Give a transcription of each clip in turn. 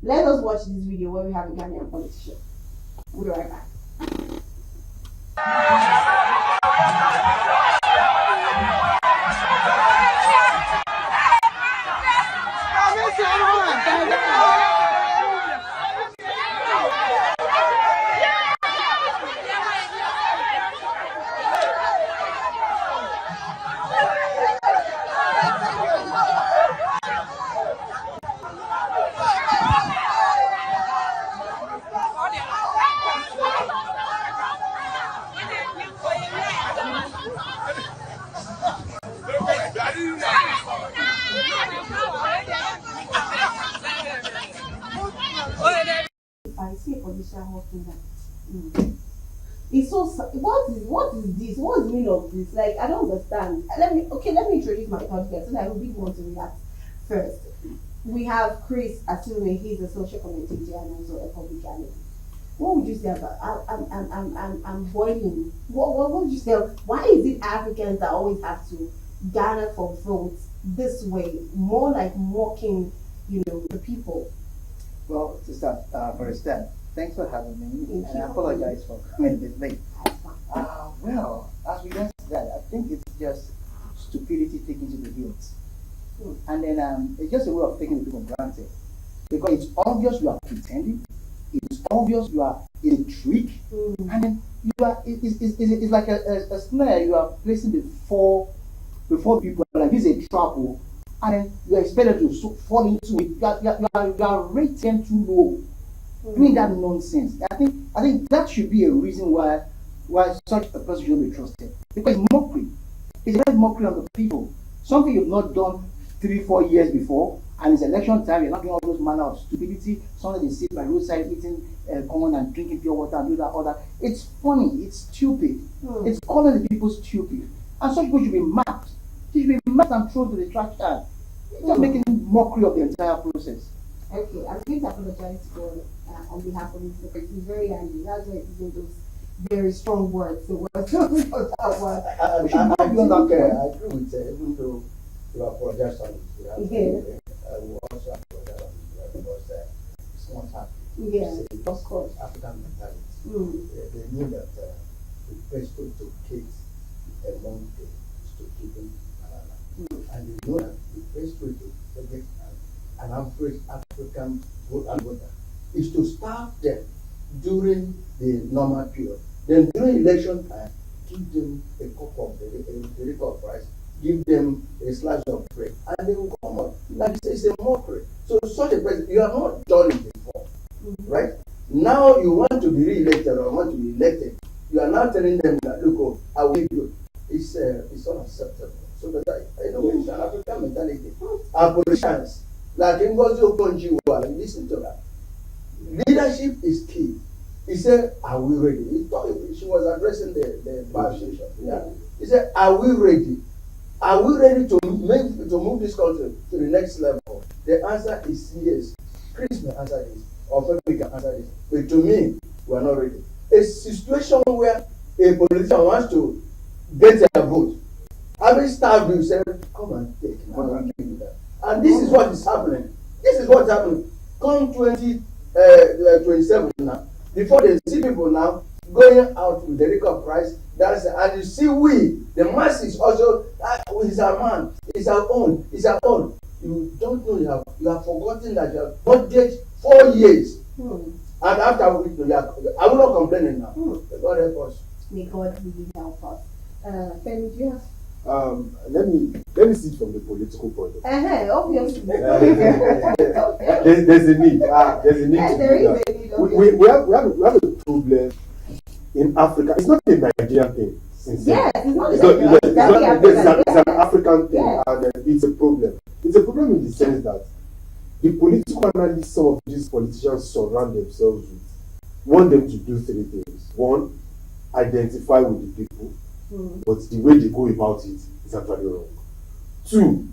Let us watch this video where we have a Ghanaian politician. We'll be right back. I see a politician hosting that. It's so. What is this? What's the meaning of this? Like, I don't understand. Let me introduce my third guest so that I will be want to react first. We have Chris Asume. He's a social commentator and also a public analyst. What would you say about? I'm boiling. What would you say? Why is it Africans that always have to gather for votes this way? More like mocking, the people. Well, to start, for a step, thanks for having me, and I apologize for coming a bit late. Well, as we just said, I think it's just stupidity taken to the hilt. And then it's just a way of taking the people granted. Because it's obvious you are pretending, it's obvious you are in a trick, and then it's like a snare you are placing before people, like this is a trap, and then you are expected to fall into it. You are rating too low, doing that nonsense. I think that should be a reason why such a person should be trusted. Because it's mockery. It's a mockery of the people. Something you've not done 3-4 years before, and it's election time, you're not doing all those manner of stupidity. Somebody they sit by roadside eating corn and drinking pure water and do that, all that. It's funny, it's stupid. It's calling the people stupid. And such people should be marked. They should be marked and thrown to the trash can. It's just making mockery of the entire process. Okay, I'm going to apologize for on behalf of Mr. Chris. He's very angry. That's why he's using those very strong words. So we're talking about that one. I agree with even though you apologize on it. I will also apologize on it because it's not happening. Yeah, of course. African mentality. They knew that the best way to keep a monkey is to keep him banana. And they know that the best way to get an average African voter is to start them during the normal period. Then during election time, give them a cup of the record price, give them a slice of bread, and they will come up. Like it's a mockery. So such a person, you have not done it before, right? Now you want to be re-elected or want to be elected. You are now telling them that, look, I will give you. It's unacceptable. So that I know it's an African mentality. Our politicians, like Ngozi Okonjo-Iweala, listen to that. Leadership is key. He said, "Are we ready?" She was addressing the bar station. Yeah. He said, "Are we ready? Are we ready to move this country to the next level?" The answer is yes. Chris may answer this, or Femi can answer this. But to me, we are not ready. A situation where a politician wants to get a vote, having starved you, say, "Come and take it." And this is what is happening. This is what's happening. Come 2027 now. Before they see people now going out with the record price, and you see the masses also, it's our man, it's our own. You don't know you have forgotten that you have budget 4 years. And after I will not complain now. God help us. May God really help us. Femi, do you have? Let me see it from the political point of view. Obviously. There's a need. There's a need. Yes, there is a need. We have a problem in Africa. It's not a Nigerian thing. Yes, it's not. It's an African thing, yes. And it's a problem. It's a problem in the sense that the political analysts some of these politicians surround themselves with want them to do 3 things. 1, identify with the people. But the way they go about it is actually wrong. 2,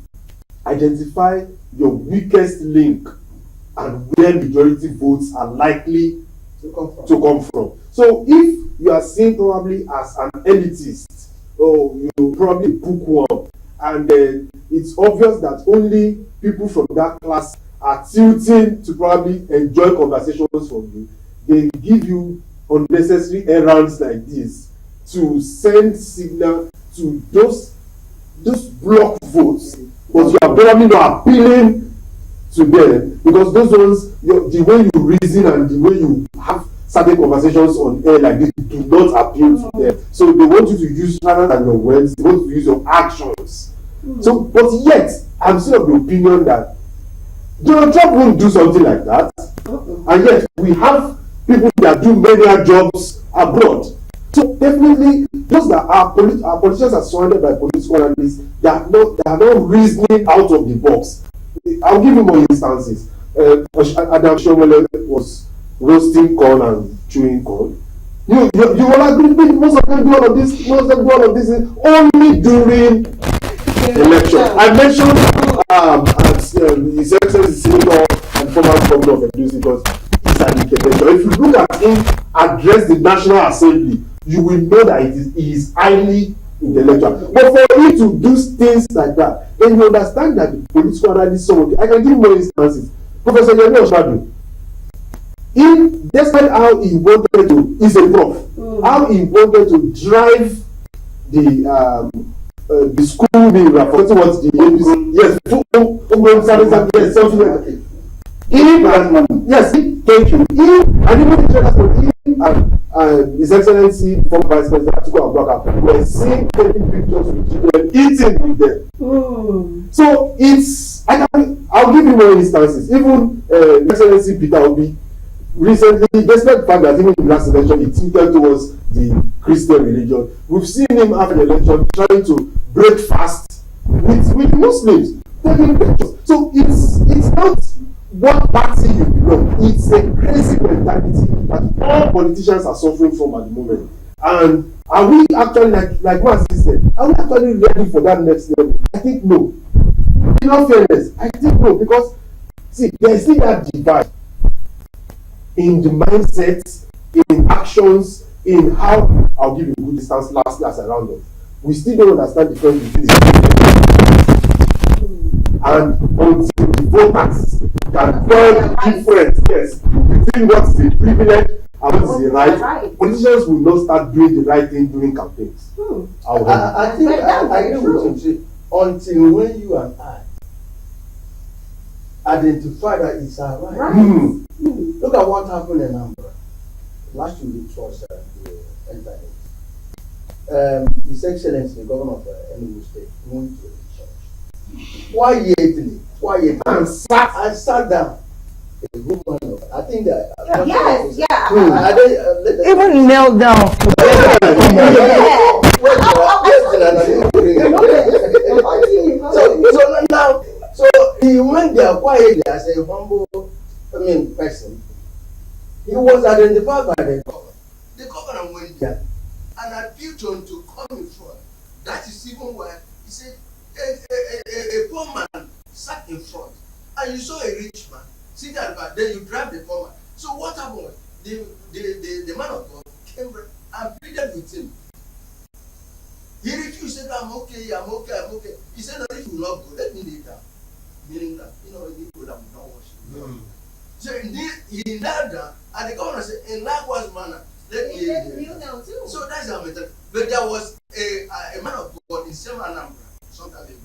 identify your weakest link and where majority votes are likely to come from. So if you are seen probably as an elitist or you probably bookworm, and then it's obvious that only people from that class are tilting to probably enjoy conversations from you, they give you unnecessary errands like this to send signal to those block votes, but you are probably not appealing to them because those ones, the way you reason and the way you have certain conversations on air like this do not appeal to them. So they want you to use, rather than your words, they want you to use your actions. So, but yet, I'm still of the opinion that Donald Trump won't do something like that. And yet, we have people that do many jobs abroad. So definitely, those that our politicians are surrounded by political analysts, they are not reasoning out of the box. I'll give you more instances. Adam Shomole was roasting corn and chewing corn. You will agree with me, most of them do all of this, only during election. I mentioned His Excellency Senator and former governor of Edo because he's an intervention. If you look at him address the National Assembly, you will know that he is highly intellectual. But for him to do things like that, then you understand that the political analyst, I can give more instances. Professor Yemi Oshadu, despite how he wanted to, he's a prof, how he wanted to drive the school being forgetting what the ABC, yes, something like that. Thank you. And even the and His Excellency former Vice President Atiku Abubakar were seen taking pictures with children, eating with them. So I'll give you more instances. Even His Excellency Peter Obi recently, despite the fact that even in the last election he tilted towards the Christian religion, we've seen him after the election trying to break fast with Muslims, taking pictures. So it's not what party you belong. It's a crazy mentality that all politicians are suffering from at the moment. And are we actually, like what said, are we actually ready for that next level? I think no. In all fairness, I think no, because see, there is still that divide in the mindset, in actions, in how, I'll give you a good distance last around us. We still don't understand the difference between the and until the voters can tell the difference, yes, between what is a privilege and what is a right, politicians will not start doing the right thing during campaigns. I think I agree with you. Until when you and I identify that it's our right. Look at what happened in Ambra. Last 2 weeks was the internet. His Excellency, the governor of Enugu State, went to the church. Quietly, and sat down. A woman of, I think that. Even knelt down. So he went there quietly as a humble, person. He was identified by the governor. The governor went there and appealed to him to come in front. That is even why he said a poor man sat in front, and you saw a rich man sitting at the back. Then you grabbed the poor man. So what happened was the man of God came and pleaded with him. He refused. He said, I'm okay. He said, no, if you will not go, let me kneel down. Meaning that, you need to that will not worship. So he knelt down, and the governor said, in likewise manner, let me kneel down too. So that's our method. But there was a man of God in Sema Anambra some time ago.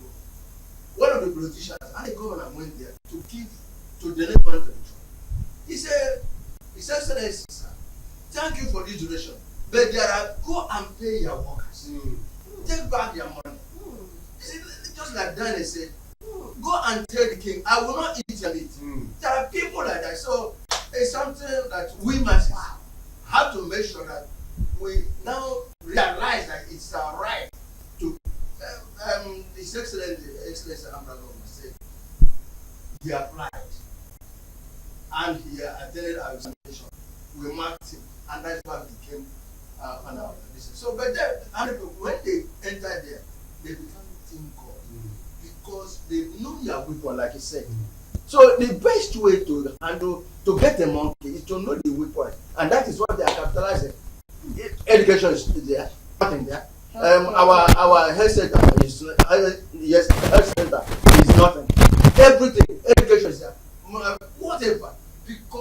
One of the politicians and the governor went there to donate money to the church. He said, His Excellency, sir, thank you for this donation. But there are, go and pay your workers. Take back your money. Just like Daniel said, go and tell the king, I will not eat your meat. There are people like that. So it's something that we must have to make sure that we now realize that it's our right to His Excellency Ambra said he applied and he attended our examination. We marked him, and that's why he became an our listen. So, but then, when they entered there, they become team God because they know their weapon, like he said. So, the best way to get a monkey is to know the weapon, and that is what they are capitalizing. Education is there, nothing there. Our health center is health center is nothing. Everything, education is there.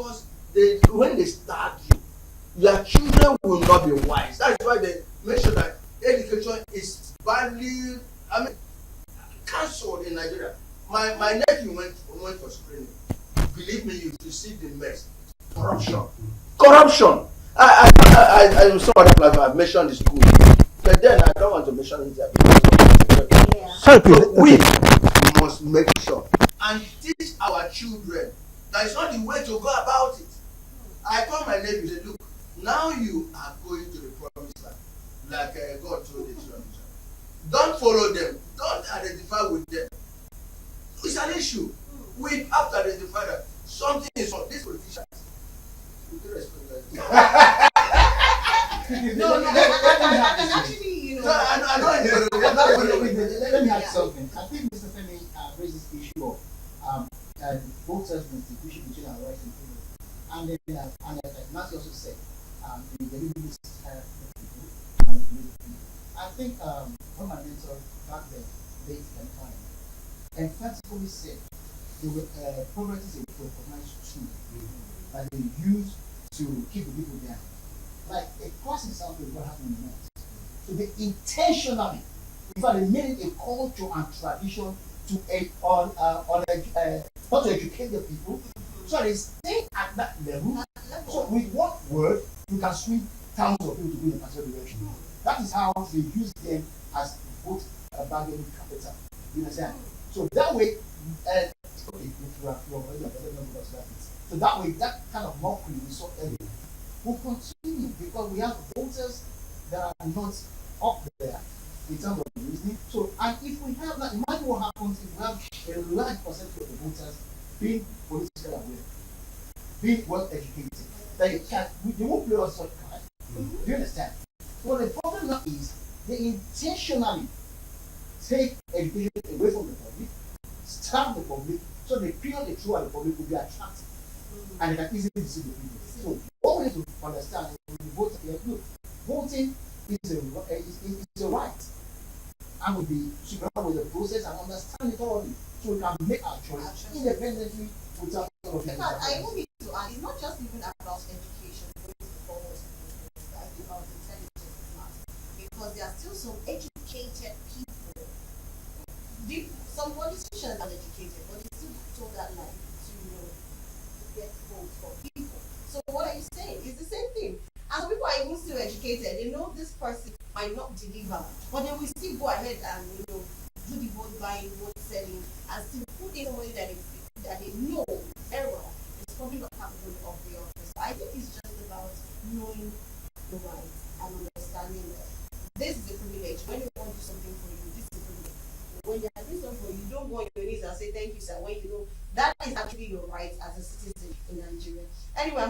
because when they start you, your children will not be wise. That is why they make sure that education is badly, I mean, cancelled in Nigeria. My nephew went for screening. Believe me, you see the mess. Corruption. Corruption. I some other platform I've mentioned the school, but then I don't want to mention it here because Sorry, please. so we must make sure and teach our children that it's not the way to go about it. I told my nephew, say, look, now you are going to the promised land, like God told the children. Don't follow them. Don't identify with them. It's an issue. We have to identify that something is wrong. These politicians. No, actually, you know. Let me add something. I think Mr. Femi raised this issue of both sides of the distinction between our rights and freedoms. And then, like Matthew also said, the delivery people and the people. I think one of my mentors back then, late Ghanian, emphatically said poverty is a recognized tool that they use to keep the people down. Like a classic example of what happened in the North. So they intentionally, in fact, they made it a culture and tradition to not to educate the people. So they stay at that level. So with one word, you can swing thousands of people to go in a particular direction. That is how they use them as both bargaining capital. You understand? So that way, so that way, that kind of mockery we saw earlier will continue because we have voters that are not up there in terms of reasoning. So, and if we have that, imagine what happens if we have a large percentage of the voters being politically aware, being well educated, they won't play us such card. Do you understand? Well, the problem now is they intentionally take education away from the public, starve the public, so the period they throw at the public will be attractive. And they can easily deceive the people. So what we need to understand is when you vote, look, voting is a right. And we'll be supervised with the process and understand it thoroughly. So we can make our choice independently without all of that. I even need to add, it's not just even about education, about intelligence, because there are still some educated people. Some politicians are educated, but they still told that line to get votes for people. So what are you saying? It's the same thing. And people are even still educated. They know this person might not deliver, but they will still go ahead and do the vote buying, vote selling, and still put in somebody that they know very well is probably not capable of the office. I think it's just about knowing the rights and understanding that this is a privilege. When you want to do something for you, this is a privilege. When you are doing something for you, don't go on your knees and say thank you, sir. When you know that is actually your right as a citizen in Nigeria. Anyway,